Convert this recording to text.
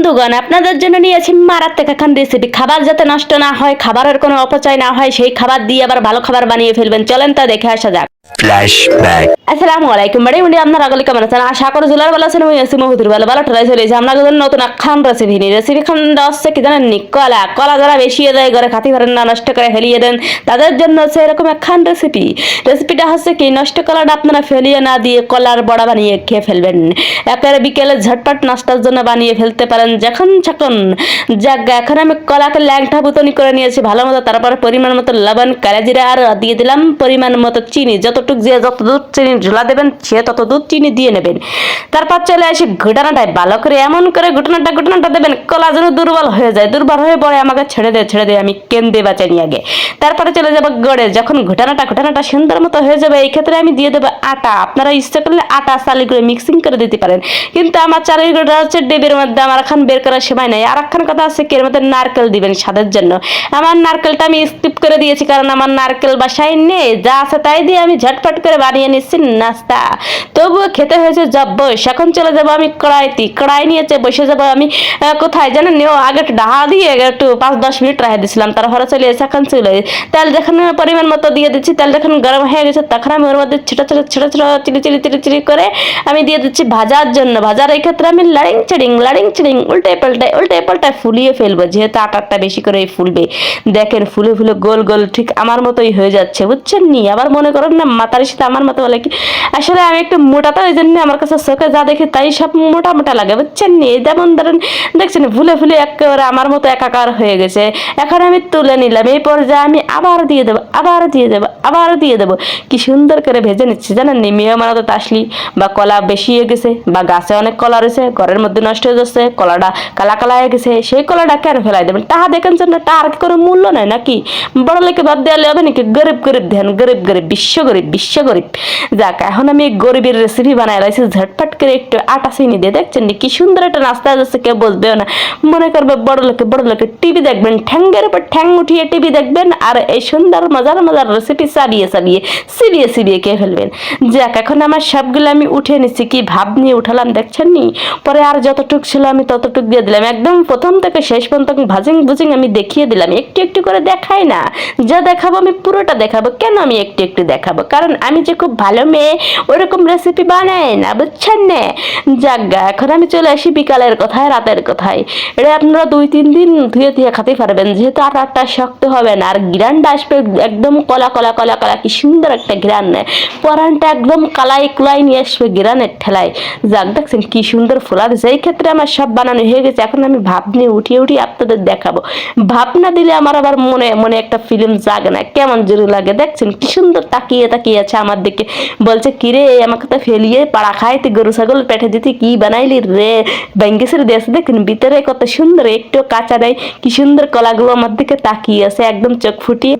বন্ধুগণ, আপনাদের জন্য নিয়েছি মারাত্মক একখান রেসিপি। খাবার যাতে নষ্ট না হয়, খাবারের কোনো অপচয় না হয়, সেই খাবার দিয়ে আবার ভালো খাবার বানিয়ে ফেলবেন। চলেন তা দেখে আসা যাক। ফ্ল্যাশব্যাক। আসসালামু আলাইকুম বাড়ি উনি আপনার আগলে কেমন আছেন? আশা করি জুলার ভালো আছেন। আমি আছি মহুদুর ভালো টলাই চলেছে আপনাদের জন্য নতুন একখান রেসিপি নিয়ে। রেসিপি খান হচ্ছে কি জানেন নি? কলা যারা বেশি দেয় ঘরে খাতি পারেন না, নষ্ট করে ফেলিয়ে দেন, তাদের জন্য হচ্ছে এরকম একখান রেসিপিটা হচ্ছে কি, নষ্ট কলাটা আপনারা ফেলিয়ে না দিয়ে কলার বড়া বানিয়ে খেয়ে ফেলবেন। একেবারে বিকেলে ঝটপট নাস্তার জন্য বানিয়ে ফেলতে পারেন যখন যাক। এখন আমি কলাকে ল্যাংটা বুতনি করে নিয়েছি ভালো মতো, তারপরে পরিমাণ মতো লবণ, কালাজিরা আর দিয়ে দিলাম পরিমাণ মতো চিনি। যতটুক যে যত দুধ চিনি ঝোলা দেবেন সে তত দুধ চিনি দিয়ে নেবেন। তারপর চলে আসি ঘুটানাটায় ভালো করে এমন করে ঘুটানাটা দেবেন কলা যেন দুর্বল হয়ে যায়। দুর্বল হয়ে পড়ে আমাকে ছেড়ে দে আমি কেন্দে বাঁচানি আগে। তারপরে চলে যাবো গড়ে। যখন ঘুটানাটা সুন্দর মতো হয়ে যাবে, এই ক্ষেত্রে আমি দিয়ে দেবো আটা। আপনারা ইচ্ছে করলে আটা চালি করে মিক্সিং করে দিতে পারেন, কিন্তু আমার চালের গুঁড়োটা হচ্ছে ডেবের মধ্যে, আমার এখন বের করার সময় নাই। আর একখান কথা আছে কি, এর মধ্যে নারকেল দিবেন স্বাদের জন্য। আমার নারকেলটা আমি স্কিপ করে দিয়েছি, কারণ আমার নারকেল বাসায় নেই। যা আছে তাই দিয়ে আমি ঝটপট করে বানিয়ে নিচ্ছি নাস্তা। তবুও খেতে হয়েছে জব্বস। এখন চলে যাবো আমি কড়াই নিয়েছে বসে যাবো আমি কোথায় জানেন, আগে একটু ডাহা দিয়ে একটু 5-10 মিনিট রেখে দিয়েছিলাম, তারপরে চলে এসে এখন চলে তেল যখন পরিমাণ মতো দিয়ে দিচ্ছি। তেল যখন গরম হয়ে গেছে তখন আমি ওর মধ্যে ছোটো চিলি করে আমি দিয়ে দিচ্ছি ভাজার জন্য। ভাজার এই ক্ষেত্রে আমি লাড়িং চিড়িং উল্টে পাল্টায় ফুলিয়ে ফেলবো, যেহেতু আটারটা বেশি করে ফুলবে। দেখেন ফুলে গোল গোল ঠিক আমার মতোই হয়ে যাচ্ছে, বুঝছেন নি? আবার মনে করেন না মাতার সাথে আমার মতো বলে কি, আসলে আমি একটু মোটাটা, ওই জন্য আমার কাছে চোখে যা দেখি তাই সব মোটা লাগে, বুঝছেন নি? যেমন ধরেন দেখছেন ফুলে একেবারে আমার মতো একাকার হয়ে গেছে। এখন আমি তুলে নিলাম। এই পর্যায়ে আমি আবার দিয়ে দেবো। কি সুন্দর করে ভেজে নিচ্ছি জানেন নি? মেহমানত আসলি বা কলা বেশি হয়ে গেছে বা গাছে অনেক কলা রয়েছে, ঘরের মধ্যে নষ্ট হয়ে যাচ্ছে, কলাটা কালা হয়ে গেছে, সেই কলাটা কেন ফেলাই দেবেন? টাহা দেখেন জন্য টাহার কি কোনো মূল্য নাই নাকি? বড় লোকে বাদ দেওয়ালে হবে নাকি? গরিব ধ্যান, গরিব বিশ্ব গরিব। যাক, এখন আমি গরিবের রেসিপি বানাই লাইছি ঝটপট করে একটু আটা চিনি দিয়ে। দেখছেন কি সুন্দর একটা নাস্তা যাচ্ছে, কেউ বলবেও না। মনে করবে বড় লোকে টিভি দেখবেন, ঠ্যাঙ্গের উপর ঠ্যাং উঠিয়ে টিভি দেখবেন, আর এই সুন্দর মজার রেসিপি চিবিয়ে খেয়ে ফেলবেন। যাক, এখন আমার সবগুলো আমি উঠে নিচ্ছি। কি ভাব নিয়ে উঠালাম দেখছেন নি? পরে আর যতটুক ছিল আমি ততটুক দিয়ে দিলাম। একদম প্রথম থেকে শেষ পর্যন্ত বুঝিং আমি দেখিয়ে দিলাম। একটু করে দেখাই না, যা দেখাবো আমি পুরোটা দেখাবো। কেন আমি একটু দেখাবো? কারণ আমি যে খুব ভালো মেয়ে ওরকম রেসিপি বানাই না, বুঝছেন না? যাক, এখন আমি চলে আসি বিকালের কথায়, রাতের কথায়। এটা আপনারা 2-3 দিন ধুয়ে খেতে পারবেন, যেহেতু আটাটা শক্ত হবে না। আর গ্রানটা আসবে একদম কলা কি সুন্দর একটা গ্রান নেয়, পরানটা একদম কুলাই নিয়ে আসবে গ্রানের ঠেলায়। যাক, দেখছেন কি সুন্দর ফোলা দিচ্ছে। এই ক্ষেত্রে আমার সব বানানো হয়ে গেছে। এখন আমি ভাব নিয়ে উঠিয়ে আপনাদের দেখাবো। ভাব না দিলে আমার আবার মনে একটা ফিল্ম জাগে না, কেমন জোরে লাগে। দেখছেন কি সুন্দর তাকিয়ে আছে আমার দিকে, বলছে কিরে আমাকে তো ফেলিয়ে পাড়া খাইতে গরু ছাগল পেটে দিতে কি বানাইলি রে ব্যাঙ্গেসের দেশ। দেখেন ভিতরে কত সুন্দর, একটু কাঁচা নেই, কি সুন্দর কলাগুলো আমার দিকে তাকিয়ে আছে একদম চোখ ফুটিয়ে।